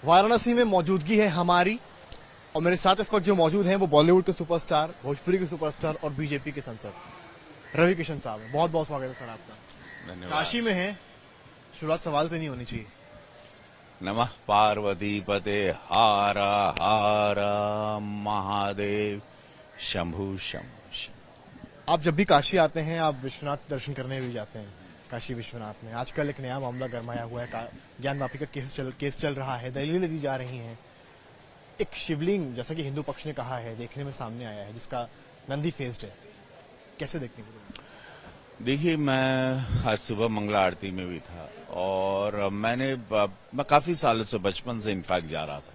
वाराणसी में मौजूदगी है हमारी और मेरे साथ इस वक्त जो मौजूद हैं वो बॉलीवुड के सुपरस्टार, भोजपुरी के सुपरस्टार और बीजेपी के सांसद रवि किशन साहब हैं। बहुत बहुत स्वागत है सर आपका। धन्यवाद। काशी में है, शुरुआत सवाल से नहीं होनी चाहिए। नमः पार्वती पते हारा हारा महादेव शंभु शंभु शंभु। आप जब भी काशी आते हैं आप विश्वनाथ दर्शन करने भी जाते हैं काशी विश्वनाथ में। आजकल एक नया मामला गरमाया हुआ है, ज्ञान वापी का केस चल रहा है, दलीलें दी जा रही हैं। एक शिवलिंग जैसा कि हिंदू पक्ष ने कहा है देखने में सामने आया है जिसका नंदी फेस्ड है, कैसे देखने को? देखिए, मैं आज सुबह मंगला आरती में भी था और मैं काफी सालों से, बचपन से इनफैक्ट जा रहा था,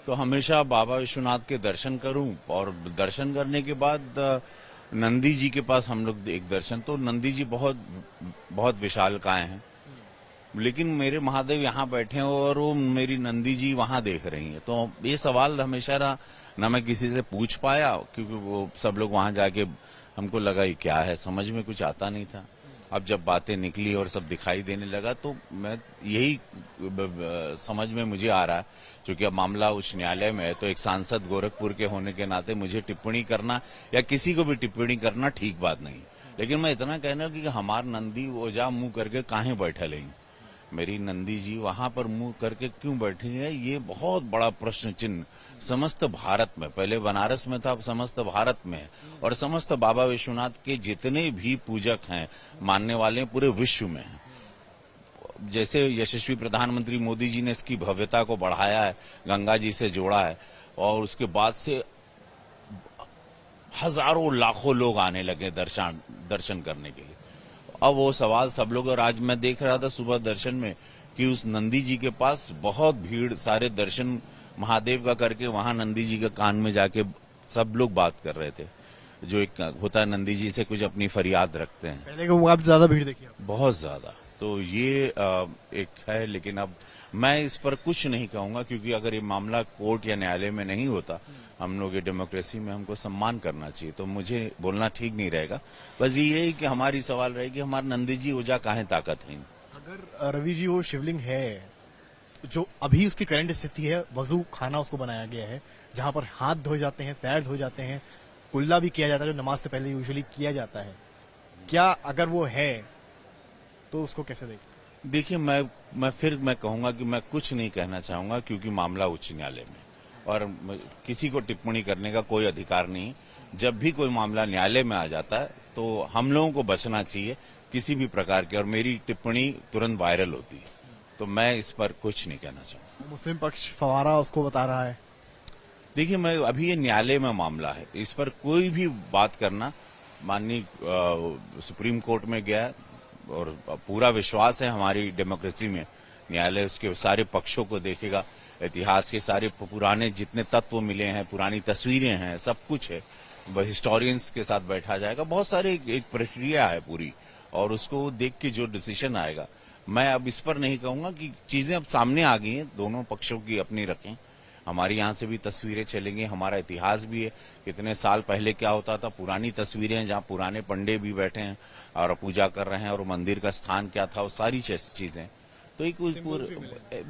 तो हमेशा बाबा विश्वनाथ के दर्शन करूं और दर्शन करने के बाद नंदी जी के पास हम लोग एक दर्शन, तो नंदी जी बहुत बहुत विशालकाय हैं, लेकिन मेरे महादेव यहाँ बैठे हैं और वो मेरी नंदी जी वहां देख रही हैं। तो ये सवाल हमेशा ना मैं किसी से पूछ पाया, क्योंकि वो सब लोग वहां जाके, हमको लगा ये क्या है, समझ में कुछ आता नहीं था। अब जब बातें निकली और सब दिखाई देने लगा तो मैं यही समझ में मुझे आ रहा है, क्योंकि अब मामला उच्च न्यायालय में है, तो एक सांसद गोरखपुर के होने के नाते मुझे टिप्पणी करना या किसी को भी टिप्पणी करना ठीक बात नहीं। लेकिन मैं इतना कहना कि हमार नंदी ओझा मुंह करके काहे बैठल है, मेरी नंदी जी वहां पर मुंह करके क्यों बैठी है, ये बहुत बड़ा प्रश्न चिन्ह समस्त भारत में, पहले बनारस में था, अब समस्त भारत में है। और समस्त बाबा विश्वनाथ के जितने भी पूजक हैं, मानने वाले हैं, पूरे विश्व में हैं। जैसे यशस्वी प्रधानमंत्री मोदी जी ने इसकी भव्यता को बढ़ाया है, गंगा जी से जोड़ा है, और उसके बाद से हजारों लाखों लोग आने लगे दर्शन करने के लिए। अब वो सवाल सब लोग, और आज मैं देख रहा था सुबह दर्शन में कि उस नंदी जी के पास बहुत भीड़, सारे दर्शन महादेव का करके वहां नंदी जी के कान में जाके सब लोग बात कर रहे थे। जो एक होता है, नंदी जी से कुछ अपनी फरियाद रखते हैं। पहले के मुकाबले ज्यादा भीड़ देखी आपने? बहुत ज्यादा। तो ये एक है, लेकिन अब मैं इस पर कुछ नहीं कहूंगा, क्योंकि अगर ये मामला कोर्ट या न्यायालय में नहीं होता, हम लोग ये डेमोक्रेसी में हमको सम्मान करना चाहिए, तो मुझे बोलना ठीक नहीं रहेगा। बस ये है कि हमारी सवाल रहेगी, हमारे नंदी जी ओझा काहे ताकत है। अगर रवि जी वो शिवलिंग है, जो अभी उसकी करंट स्थिति है, वजू खाना उसको बनाया गया है, जहां पर हाथ धोए जाते हैं, पैर धोए जाते हैं, कुल्ला भी किया जाता है जो नमाज से पहले यूजुअली किया जाता है, क्या अगर वो है तो उसको कैसे देखें? देखिए, मैं कहूंगा कि मैं कुछ नहीं कहना चाहूंगा, क्योंकि मामला उच्च न्यायालय में, और किसी को टिप्पणी करने का कोई अधिकार नहीं। जब भी कोई मामला न्यायालय में आ जाता है तो हम लोगों को बचना चाहिए किसी भी प्रकार के, और मेरी टिप्पणी तुरंत वायरल होती है, तो मैं इस पर कुछ नहीं कहना चाहूंगा। मुस्लिम पक्ष फवारा उसको बता रहा है। देखिए, मैं अभी ये न्यायालय में मामला है, इस पर कोई भी बात करना, माननीय सुप्रीम कोर्ट में गया और पूरा विश्वास है हमारी डेमोक्रेसी में, न्यायालय उसके सारे पक्षों को देखेगा, इतिहास के सारे पुराने जितने तत्व मिले हैं, पुरानी तस्वीरें हैं, सब कुछ है, हिस्टोरियंस के साथ बैठा जाएगा, बहुत सारे एक प्रक्रिया है पूरी, और उसको देख के जो डिसीजन आएगा। मैं अब इस पर नहीं कहूंगा कि चीजें अब सामने आ गई हैं, दोनों पक्षों की अपनी रखें, हमारी यहाँ से भी तस्वीरें चलेंगी, हमारा इतिहास भी है, कितने साल पहले क्या होता था, पुरानी तस्वीरें हैं, जहाँ पुराने पंडे भी बैठे हैं और पूजा कर रहे हैं, और मंदिर का स्थान क्या था, वो सारी चीजें, तो एक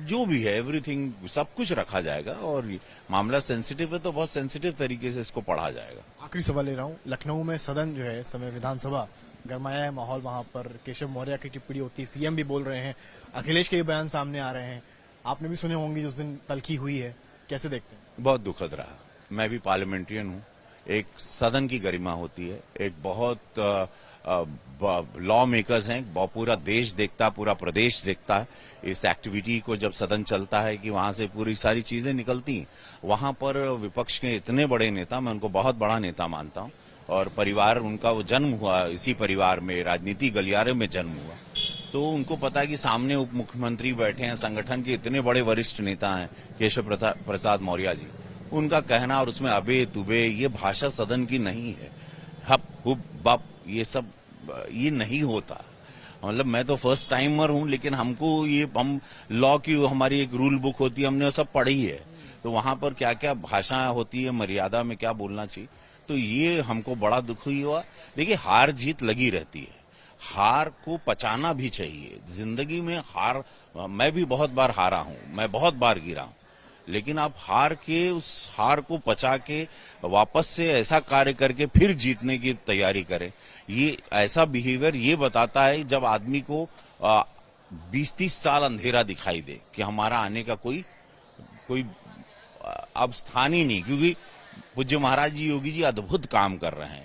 जो भी है, एवरीथिंग, सब कुछ रखा जाएगा, और मामला सेंसिटिव है तो बहुत सेंसिटिव तरीके से इसको पढ़ा जाएगा। आखिरी सवाल ले रहा हूँ, लखनऊ में सदन जो है इस समय, विधानसभा गरमाया है माहौल, वहां पर केशव मौर्य की टिप्पणी होती है, सीएम भी बोल रहे हैं, अखिलेश के भी बयान सामने आ रहे हैं, आपने भी सुने होंगे जिस दिन तल्खी हुई है, कैसे देखते हैं? बहुत दुखद रहा। मैं भी पार्लियामेंट्रियन हूँ, एक सदन की गरिमा होती है, एक बहुत लॉ मेकर्स हैं, पूरा देश देखता, पूरा प्रदेश देखता है इस एक्टिविटी को, जब सदन चलता है कि वहां से पूरी सारी चीजें निकलती हैं। वहां पर विपक्ष के इतने बड़े नेता, मैं उनको बहुत बड़ा नेता मानता हूं, और परिवार उनका, वो जन्म हुआ इसी परिवार में, राजनीति गलियारे में जन्म हुआ, तो उनको पता है कि सामने उप मुख्यमंत्री बैठे हैं, संगठन के इतने बड़े वरिष्ठ नेता हैं केशव प्रसाद मौर्य जी, उनका कहना और उसमें अबे तुबे, ये भाषा सदन की नहीं है, हप हुप बप, ये सब ये नहीं होता। मतलब मैं तो फर्स्ट टाइमर हूं, लेकिन हमको ये, हम लॉ की हमारी एक रूल बुक होती है, हमने वो सब पढ़ी है, तो वहां पर क्या क्या भाषा होती है, मर्यादा में क्या बोलना चाहिए, तो ये हमको बड़ा दुख ही हुआ। देखिए, हार जीत लगी रहती है, हार को पचाना भी चाहिए जिंदगी में। हार, मैं भी बहुत बार हारा हूं, मैं बहुत बार गिरा हूं, लेकिन आप हार के उस हार को पचा के वापस से ऐसा कार्य करके फिर जीतने की तैयारी करें, ये ऐसा बिहेवियर ये बताता है जब आदमी को 20-30 साल अंधेरा दिखाई दे कि हमारा आने का कोई अब स्थान ही नहीं, क्योंकि पूज्य महाराज जी योगी जी अद्भुत काम कर रहे हैं।